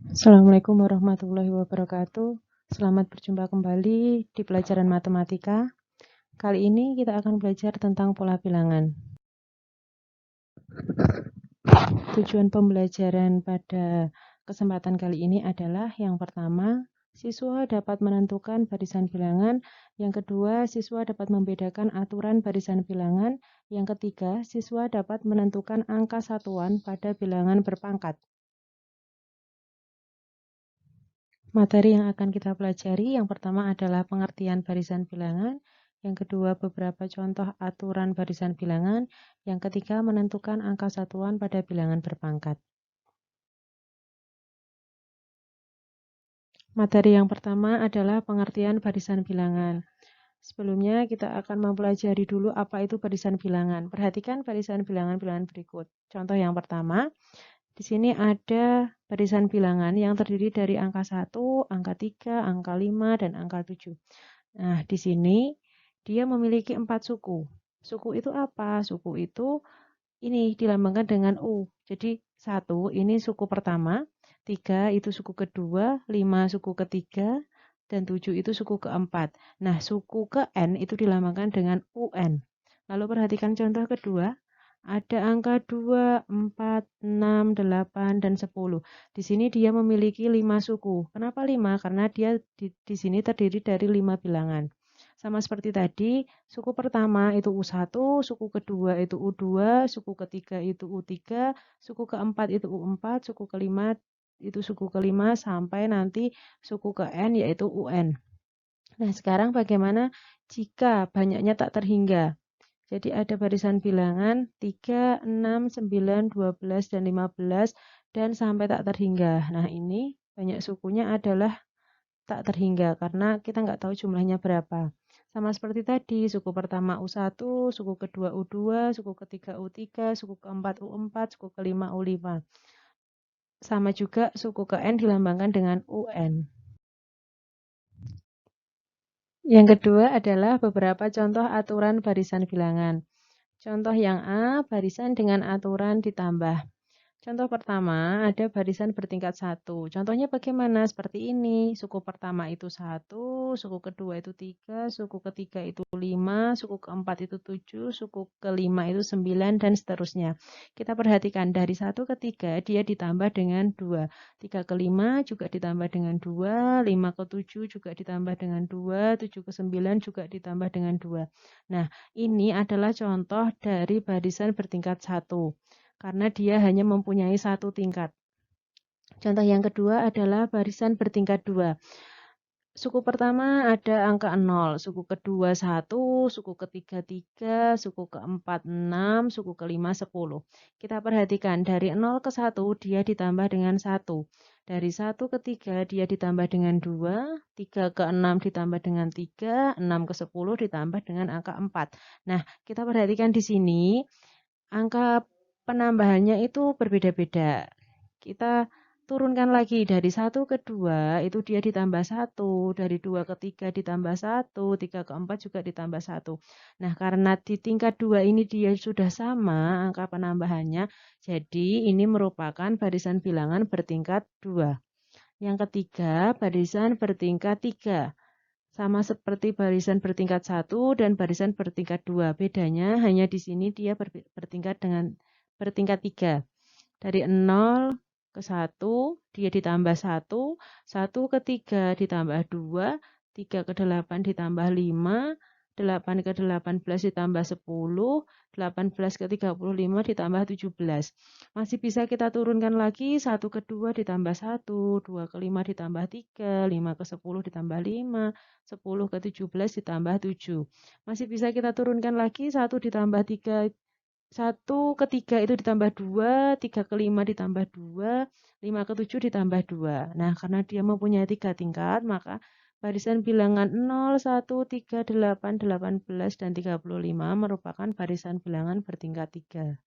Assalamualaikum warahmatullahi wabarakatuh. Selamat berjumpa kembali di pelajaran matematika. Kali ini kita akan belajar tentang pola bilangan. Tujuan pembelajaran pada kesempatan kali ini adalah yang pertama, siswa dapat menentukan barisan bilangan. Yang kedua, siswa dapat membedakan aturan barisan bilangan. Yang ketiga, siswa dapat menentukan angka satuan pada bilangan berpangkat. Materi yang akan kita pelajari yang pertama adalah pengertian barisan bilangan, yang kedua beberapa contoh aturan barisan bilangan, yang ketiga menentukan angka satuan pada bilangan berpangkat. Materi yang pertama adalah pengertian barisan bilangan. Sebelumnya kita akan mempelajari dulu apa itu barisan bilangan. Perhatikan barisan bilangan-bilangan berikut. Contoh yang pertama, di sini ada barisan bilangan yang terdiri dari angka 1, angka 3, angka 5, dan angka 7. Nah, di sini dia memiliki 4 suku. Suku itu apa? Suku itu ini dilambangkan dengan U. Jadi 1 ini suku pertama, 3 itu suku kedua, 5 suku ketiga, dan 7 itu suku keempat. Nah, suku ke N itu dilambangkan dengan UN. Lalu perhatikan contoh kedua. Ada angka 2, 4, 6, 8, dan 10. Di sini dia memiliki 5 suku. Kenapa 5? Karena dia di sini terdiri dari 5 bilangan. Sama seperti tadi, suku pertama itu U1, suku kedua itu U2, suku ketiga itu U3, suku keempat itu U4, suku kelima itu suku kelima, sampai nanti suku ke N yaitu UN. Nah, sekarang bagaimana jika banyaknya tak terhingga? Jadi ada barisan bilangan 3, 6, 9, 12, dan 15, dan sampai tak terhingga. Nah, ini banyak sukunya adalah tak terhingga karena kita nggak tahu jumlahnya berapa. Sama seperti tadi, suku pertama U1, suku kedua U2, suku ketiga U3, suku keempat U4, suku kelima U5. Sama juga suku ke N dilambangkan dengan UN. Yang kedua adalah beberapa contoh aturan barisan bilangan. Contoh yang A, barisan dengan aturan ditambah. Contoh pertama, ada barisan bertingkat 1. Contohnya bagaimana? Seperti ini. Suku pertama itu 1, suku kedua itu 3, suku ketiga itu 5, suku keempat itu 7, suku kelima itu 9, dan seterusnya. Kita perhatikan dari 1 ke 3 dia ditambah dengan 2. 3 ke 5 juga ditambah dengan 2, 5 ke 7 juga ditambah dengan 2, 7 ke 9 juga ditambah dengan 2. Nah, ini adalah contoh dari barisan bertingkat 1. Karena dia hanya mempunyai satu tingkat. Contoh yang kedua adalah barisan bertingkat 2. Suku pertama ada angka 0, suku kedua 1, suku ketiga 3, suku keempat 6, suku kelima 10. Kita perhatikan dari 0 ke 1 dia ditambah dengan 1. Dari 1 ke 3 dia ditambah dengan 2, 3 ke 6 ditambah dengan 3, 6 ke 10 ditambah dengan angka 4. Nah, kita perhatikan di sini angka penambahannya itu berbeda-beda. Kita turunkan lagi dari 1 ke 2 itu dia ditambah 1, dari 2 ke 3 ditambah 1, 3 ke 4 juga ditambah 1. Nah, karena di tingkat 2 ini dia sudah sama angka penambahannya, jadi ini merupakan barisan bilangan bertingkat 2. Yang ketiga, barisan bertingkat 3. Sama seperti barisan bertingkat 1 dan barisan bertingkat 2. Bedanya hanya di sini dia bertingkat 3. Dari 0 ke 1 dia ditambah 1, 1 ke 3 ditambah 2, 3 ke 8 ditambah 5, 8 ke 18 ditambah 10, 18 ke 35 ditambah 17. Masih bisa kita turunkan lagi, 1 ke 2 ditambah 1, 2 ke 5 ditambah 3, 5 ke 10 ditambah 5, 10 ke 17 ditambah 7. Masih bisa kita turunkan lagi, 1 ditambah 3, 1 ke 3 itu ditambah 2, 3 ke 5 ditambah 2, 5 ke 7 ditambah 2. Nah, karena dia mempunyai 3 tingkat, maka barisan bilangan 0, 1, 3, 8, 18, dan 35 merupakan barisan bilangan bertingkat 3.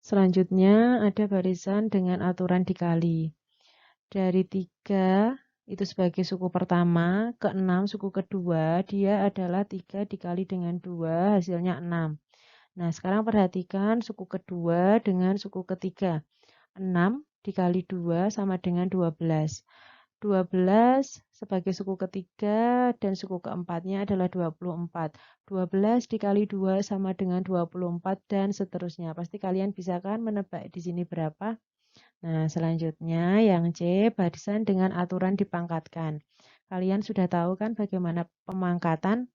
Selanjutnya ada barisan dengan aturan dikali. Dari 3 itu sebagai suku pertama, ke 6 suku kedua, dia adalah 3 dikali dengan 2, hasilnya 6. Nah, sekarang perhatikan suku kedua dengan suku ketiga. 6 dikali 2 sama dengan 12. 12 sebagai suku ketiga dan suku keempatnya adalah 24. 12 dikali 2 sama dengan 24 dan seterusnya. Pasti kalian bisa kan menebak di sini berapa? Nah, selanjutnya yang C, barisan dengan aturan dipangkatkan. Kalian sudah tahu kan bagaimana pemangkatan?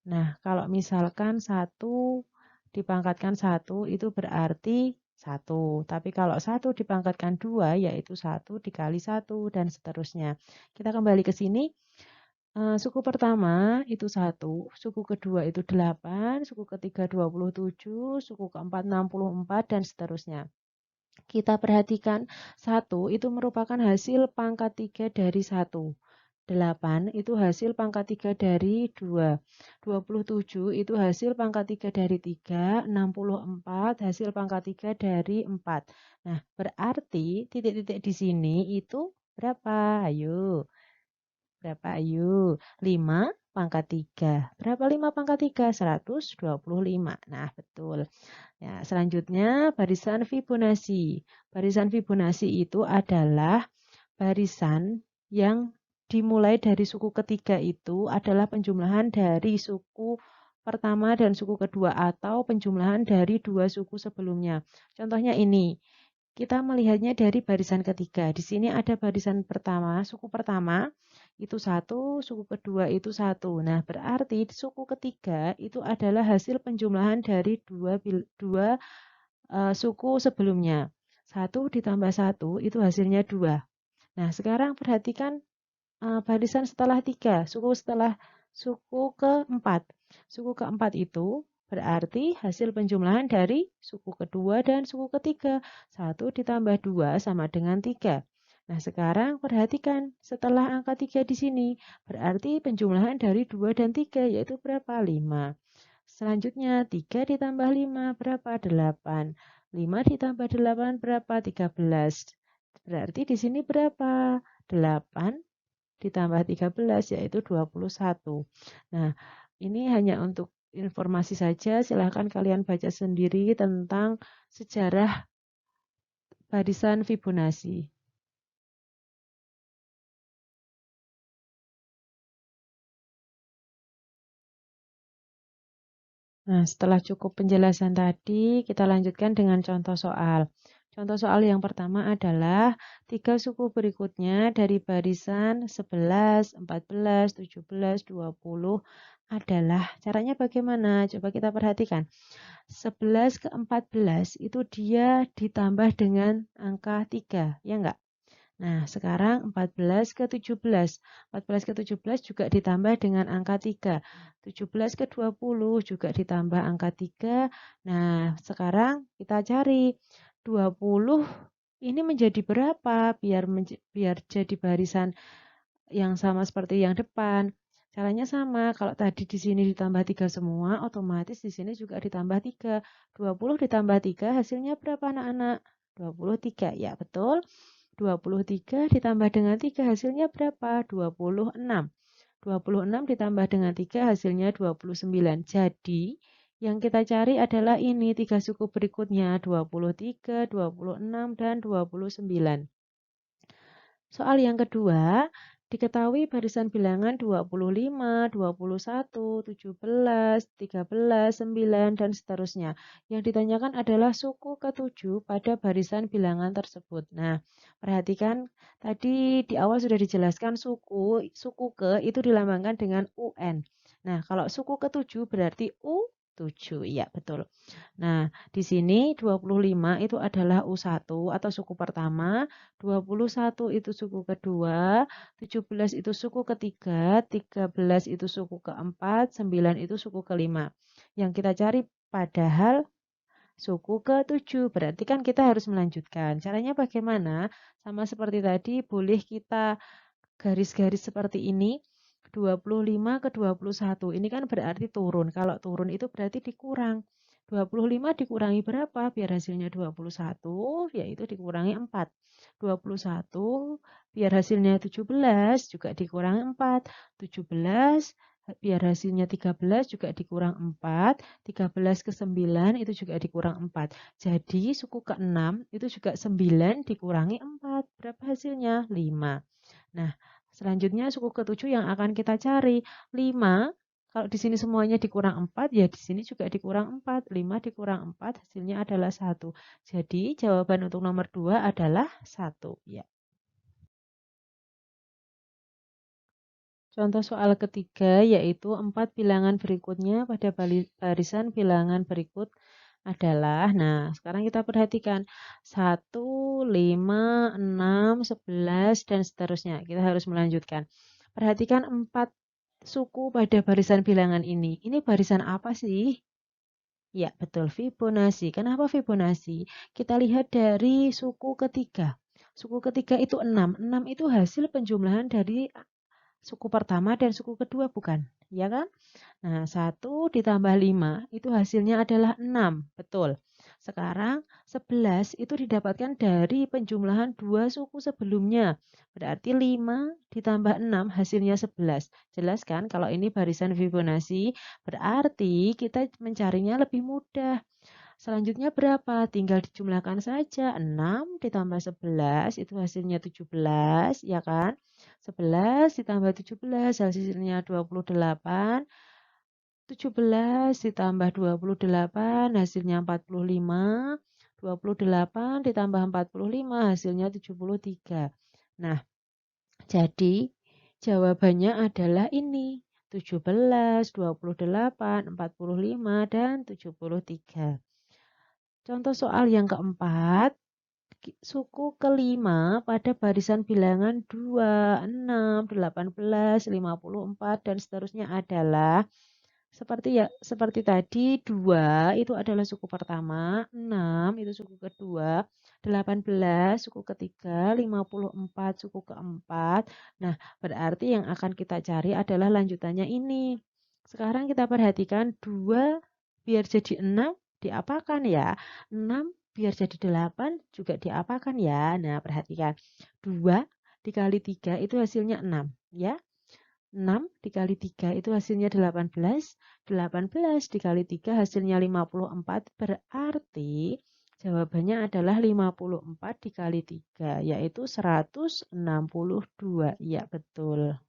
Nah, kalau misalkan 1 dipangkatkan 1 itu berarti 1. Tapi kalau 1 dipangkatkan 2 yaitu 1 dikali 1 dan seterusnya. Kita kembali ke sini. Suku pertama itu 1, suku kedua itu 8, suku ketiga 27, suku keempat 64 dan seterusnya. Kita perhatikan 1 itu merupakan hasil pangkat 3 dari 1. 8 itu hasil pangkat 3 dari 2. 27 itu hasil pangkat 3 dari 3. 64 hasil pangkat 3 dari 4. Nah, berarti titik-titik di sini itu berapa? Ayo. Berapa? Ayo. 5 pangkat 3. Berapa 5 pangkat 3? 125. Nah, betul. Ya, selanjutnya barisan Fibonacci. Barisan Fibonacci itu adalah barisan yang dimulai dari suku ketiga itu adalah penjumlahan dari suku pertama dan suku kedua atau penjumlahan dari dua suku sebelumnya. Contohnya ini, kita melihatnya dari barisan ketiga. Di sini ada barisan pertama, suku pertama itu 1, suku kedua itu 1. Nah, berarti suku ketiga itu adalah hasil penjumlahan dari dua suku sebelumnya. 1 ditambah 1 itu hasilnya 2. Nah, sekarang perhatikan barisan setelah 3, setelah suku keempat. Suku keempat itu berarti hasil penjumlahan dari suku kedua dan suku ketiga. 1 ditambah 2 sama dengan 3. Nah, sekarang perhatikan setelah angka 3 di sini, berarti penjumlahan dari 2 dan 3 yaitu berapa? 5. Selanjutnya 3 ditambah 5 berapa? 8. 5 ditambah 8 berapa? 13. Berarti di sini berapa? 8 ditambah 13 yaitu 21. Nah, ini hanya untuk informasi saja, silahkan kalian baca sendiri tentang sejarah barisan Fibonacci. Nah, setelah cukup penjelasan tadi, kita lanjutkan dengan contoh soal. Contoh soal yang pertama adalah 3 suku berikutnya dari barisan 11, 14, 17, 20 adalah. Caranya bagaimana? Coba kita perhatikan. 11 ke 14 itu dia ditambah dengan angka 3, ya enggak? Nah, sekarang 14 ke 17. 14 ke 17 juga ditambah dengan angka 3. 17 ke 20 juga ditambah angka 3. Nah, sekarang kita cari 20 ini menjadi berapa biar jadi barisan yang sama seperti yang depan. Caranya sama, kalau tadi di sini ditambah 3 semua, otomatis di sini juga ditambah 3. 20 ditambah 3 hasilnya berapa anak-anak? 23, ya betul. 23 ditambah dengan 3 hasilnya berapa? 26. 26 ditambah dengan 3 hasilnya 29. Jadi, yang kita cari adalah ini 3 suku berikutnya, 23, 26, dan 29. Soal yang kedua, diketahui barisan bilangan 25, 21, 17, 13, 9, dan seterusnya. Yang ditanyakan adalah suku ke-7 pada barisan bilangan tersebut. Nah, perhatikan tadi di awal sudah dijelaskan suku ke itu dilambangkan dengan UN. Nah, kalau suku ke-7 berarti U7. Ya, betul. Nah, di sini 25 itu adalah U1 atau suku pertama, 21 itu suku kedua, 17 itu suku ketiga, 13 itu suku keempat, 9 itu suku kelima. Yang kita cari padahal suku ke-7. Berarti kan kita harus melanjutkan. Caranya bagaimana? Sama seperti tadi, boleh kita garis-garis seperti ini. 25 ke 21. Ini kan berarti turun. Kalau turun itu berarti dikurang. 25 dikurangi berapa? Biar hasilnya 21, yaitu dikurangi 4. 21 biar hasilnya 17 juga dikurangi 4. 17 biar hasilnya 13 juga dikurang 4, 13 ke 9 itu juga dikurang 4. Jadi suku ke-6 itu juga 9 dikurangi 4. Berapa hasilnya? 5. Nah, selanjutnya suku ke-7 yang akan kita cari. 5, kalau di sini semuanya dikurang 4, ya di sini juga dikurang 4. 5 dikurang 4 hasilnya adalah 1. Jadi jawaban untuk nomor 2 adalah 1. Ya. Contoh soal ketiga yaitu 4 bilangan berikutnya pada barisan bilangan berikut adalah, nah sekarang kita perhatikan 1, 5, 6, 11, dan seterusnya. Kita harus melanjutkan. Perhatikan 4 suku pada barisan bilangan ini. Ini barisan apa sih? Ya, betul, Fibonacci. Kenapa Fibonacci? Kita lihat dari suku ketiga. Suku ketiga itu 6. 6 itu hasil penjumlahan dari suku pertama dan suku kedua, bukan? Ya kan? Nah, 1 ditambah 5 itu hasilnya adalah 6. Betul. Sekarang 11 itu didapatkan dari penjumlahan dua suku sebelumnya. Berarti 5 ditambah 6 hasilnya 11. Jelas kan kalau ini barisan Fibonacci? Berarti kita mencarinya lebih mudah. Selanjutnya berapa? Tinggal dijumlahkan saja. 6 ditambah 11 itu hasilnya 17, ya kan? 11 ditambah 17 hasilnya 28. 17 ditambah 28 hasilnya 45. 28 ditambah 45 hasilnya 73. Nah, jadi jawabannya adalah ini. 17, 28, 45, dan 73. Contoh soal yang keempat, suku kelima pada barisan bilangan 2, 6, 18, 54, dan seterusnya adalah seperti tadi 2 itu adalah suku pertama, 6 itu suku kedua, 18 suku ketiga, 54 suku keempat. Nah, berarti yang akan kita cari adalah lanjutannya ini. Sekarang kita perhatikan 2 biar jadi 6 diapakan ya? 6 biar jadi 8 juga diapakan ya? Nah, perhatikan. 2 dikali 3 itu hasilnya 6 ya. 6 dikali 3 itu hasilnya 18. 18 dikali 3 hasilnya 54. Berarti jawabannya adalah 54 dikali 3, yaitu 162. Ya, betul.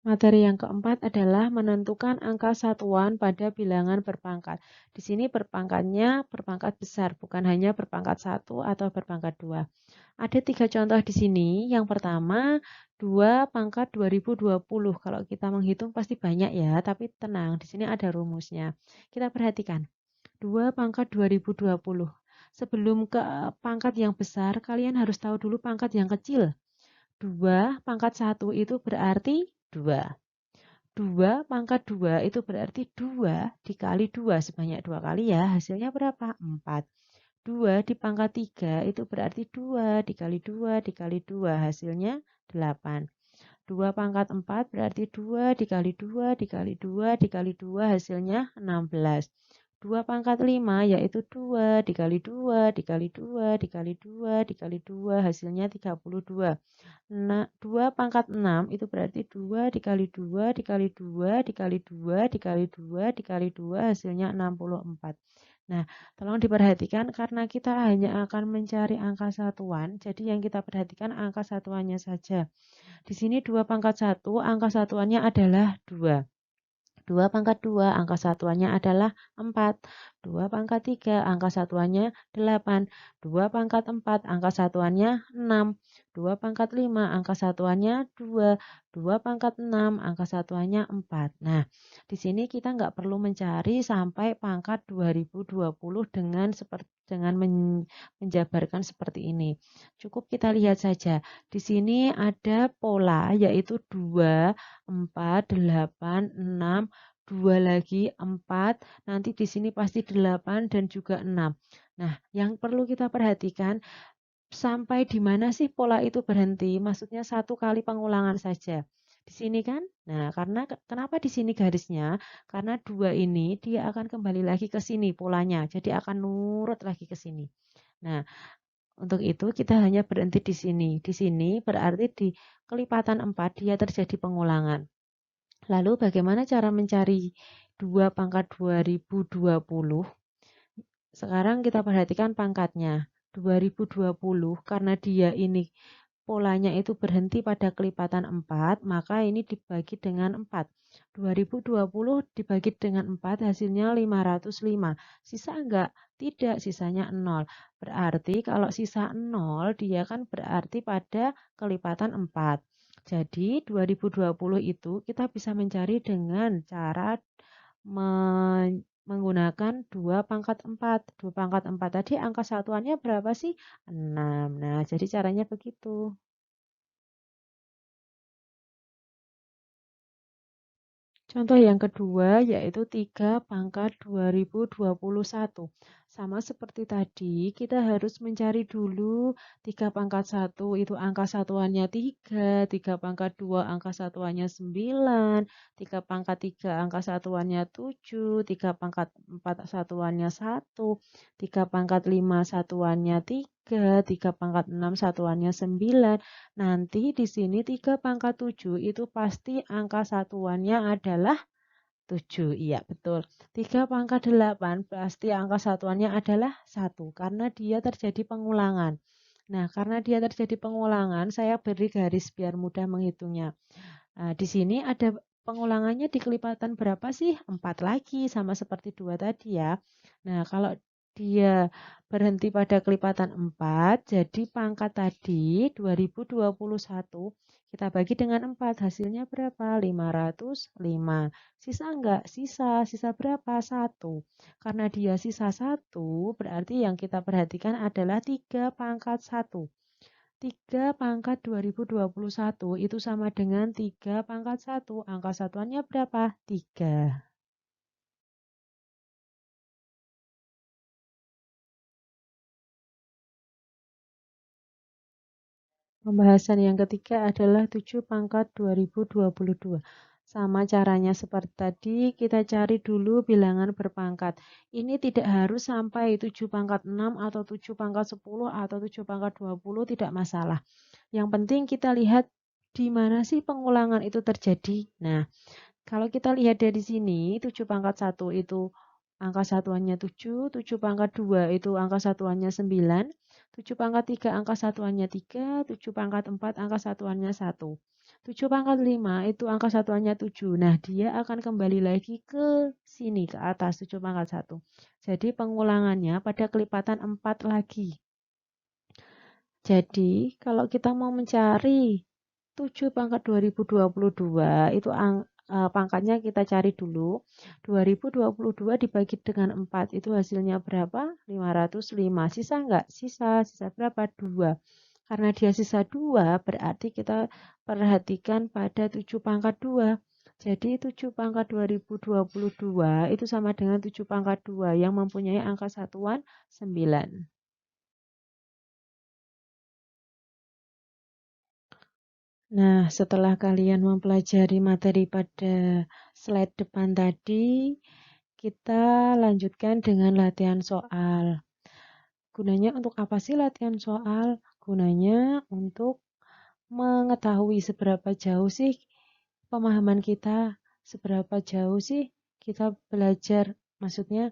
Materi yang keempat adalah menentukan angka satuan pada bilangan berpangkat. Di sini berpangkatnya berpangkat besar, bukan hanya berpangkat 1 atau berpangkat 2. Ada 3 contoh di sini. Yang pertama, 2 pangkat 2020. Kalau kita menghitung pasti banyak ya, tapi tenang, di sini ada rumusnya. Kita perhatikan. 2 pangkat 2020. Sebelum ke pangkat yang besar, kalian harus tahu dulu pangkat yang kecil. 2 pangkat 1 itu berarti 2. 2 pangkat 2 itu berarti 2 dikali 2 sebanyak 2 kali ya. Hasilnya berapa? 4. 2 di pangkat 3 itu berarti 2 dikali 2 dikali 2 hasilnya 8. 2 pangkat 4 berarti 2 dikali 2 dikali 2 dikali 2 hasilnya 16. 2 pangkat 5 yaitu 2 dikali 2 dikali 2 dikali 2 dikali 2 hasilnya 32. Nah, 2 pangkat 6 itu berarti 2 dikali 2 dikali 2 dikali 2 dikali 2 dikali 2 hasilnya 64. Nah, tolong diperhatikan karena kita hanya akan mencari angka satuan, jadi yang kita perhatikan angka satuannya saja. Di sini 2 pangkat 1, angka satuannya adalah 2. 2 pangkat 2, angka satuannya adalah 4. 2 pangkat 3, angka satuannya 8. 2 pangkat 4, angka satuannya 6. 2 pangkat 5, angka satuannya 2. 2 pangkat 6, angka satuannya 4. Nah, di sini kita nggak perlu mencari sampai pangkat 2020 dengan menjabarkan seperti ini. Cukup kita lihat saja. Di sini ada pola yaitu 2, 4, 8, 6, 2 lagi 4, nanti di sini pasti 8 dan juga 6. Nah, yang perlu kita perhatikan sampai di mana sih pola itu berhenti? Maksudnya satu kali pengulangan saja. Di sini kan? Nah, karena kenapa di sini garisnya? Karena 2 ini dia akan kembali lagi ke sini polanya. Jadi akan nurut lagi ke sini. Nah, Untuk itu kita hanya berhenti di sini. Di sini berarti di kelipatan 4 dia terjadi pengulangan. Lalu bagaimana cara mencari 2 pangkat 2020? Sekarang kita perhatikan pangkatnya. 2020 karena dia ini polanya itu berhenti pada kelipatan 4, maka ini dibagi dengan 4. 2020 dibagi dengan 4 hasilnya 505. Sisa enggak? Tidak, sisanya 0. Berarti kalau sisa 0 dia kan berarti pada kelipatan 4. Jadi 2020 itu kita bisa mencari dengan cara menggunakan 2 pangkat 4. 2 pangkat 4 tadi angka satuannya berapa sih? 6. Nah, jadi caranya begitu. Contoh yang kedua yaitu 3 pangkat 2021. Sama seperti tadi, kita harus mencari dulu 3 pangkat 1 itu angka satuannya 3, 3 pangkat 2 angka satuannya 9, 3 pangkat 3 angka satuannya 7, 3 pangkat 4 satuannya 1, 3 pangkat 5 satuannya 3, 3 pangkat 6 satuannya 9. Nanti di sini 3 pangkat 7 itu pasti angka satuannya adalah 7. Iya, betul. 3 pangkat 8 pasti angka satuannya adalah 1 karena dia terjadi pengulangan. Nah, karena dia terjadi pengulangan, saya beri garis biar mudah menghitungnya. Nah, di sini ada pengulangannya di kelipatan berapa sih? 4 lagi, sama seperti 2 tadi ya. Nah, kalau dia berhenti pada kelipatan 4, jadi pangkat tadi 2021 kita bagi dengan 4, hasilnya berapa? 505. Sisa enggak? Sisa. Sisa berapa? 1. Karena dia sisa 1, berarti yang kita perhatikan adalah 3 pangkat 1. 3 pangkat 2021 itu sama dengan 3 pangkat 1. Angka satuannya berapa? 3. Pembahasan yang ketiga adalah 7 pangkat 2022. Sama caranya seperti tadi, kita cari dulu bilangan berpangkat. Ini tidak harus sampai 7 pangkat 6 atau 7 pangkat 10 atau 7 pangkat 20, tidak masalah. Yang penting kita lihat di mana sih pengulangan itu terjadi. Nah, kalau kita lihat dari sini, 7 pangkat 1 itu angka satuannya 7, 7 pangkat 2 itu angka satuannya 9, 7 pangkat 3 angka satuannya 3, 7 pangkat 4 angka satuannya 1. 7 pangkat 5 itu angka satuannya 7. Nah, dia akan kembali lagi ke sini, ke atas 7 pangkat 1. Jadi pengulangannya pada kelipatan 4 lagi. Jadi, kalau kita mau mencari 7 pangkat 2022 itu pangkatnya kita cari dulu. 2022 dibagi dengan 4 itu hasilnya berapa? 505. Sisa enggak? Sisa. Sisa berapa? 2. Karena dia sisa 2 berarti kita perhatikan pada 7 pangkat 2. Jadi 7 pangkat 2022 itu sama dengan 7 pangkat 2 yang mempunyai angka satuan 9. Nah, setelah kalian mempelajari materi pada slide depan tadi, kita lanjutkan dengan latihan soal. Gunanya untuk apa sih latihan soal? Gunanya untuk mengetahui seberapa jauh sih pemahaman kita, seberapa jauh sih kita belajar, maksudnya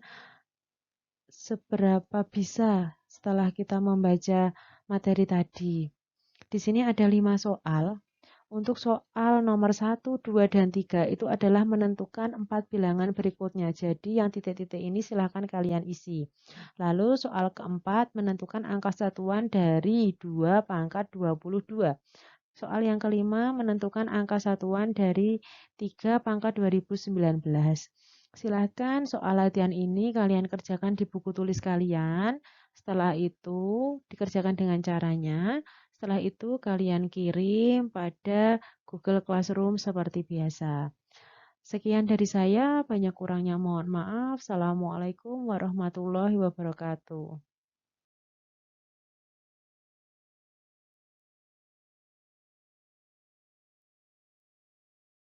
seberapa bisa setelah kita membaca materi tadi. Di sini ada 5 soal. Untuk soal nomor 1, 2, dan 3 itu adalah menentukan 4 bilangan berikutnya. Jadi yang titik-titik ini silahkan kalian isi. Lalu soal keempat menentukan angka satuan dari 2 pangkat 22. Soal yang kelima menentukan angka satuan dari 3 pangkat 2019. Silahkan soal latihan ini kalian kerjakan di buku tulis kalian. Setelah itu dikerjakan dengan caranya. Setelah itu kalian kirim pada Google Classroom seperti biasa. Sekian dari saya, banyak kurangnya mohon maaf. Assalamualaikum warahmatullahi wabarakatuh.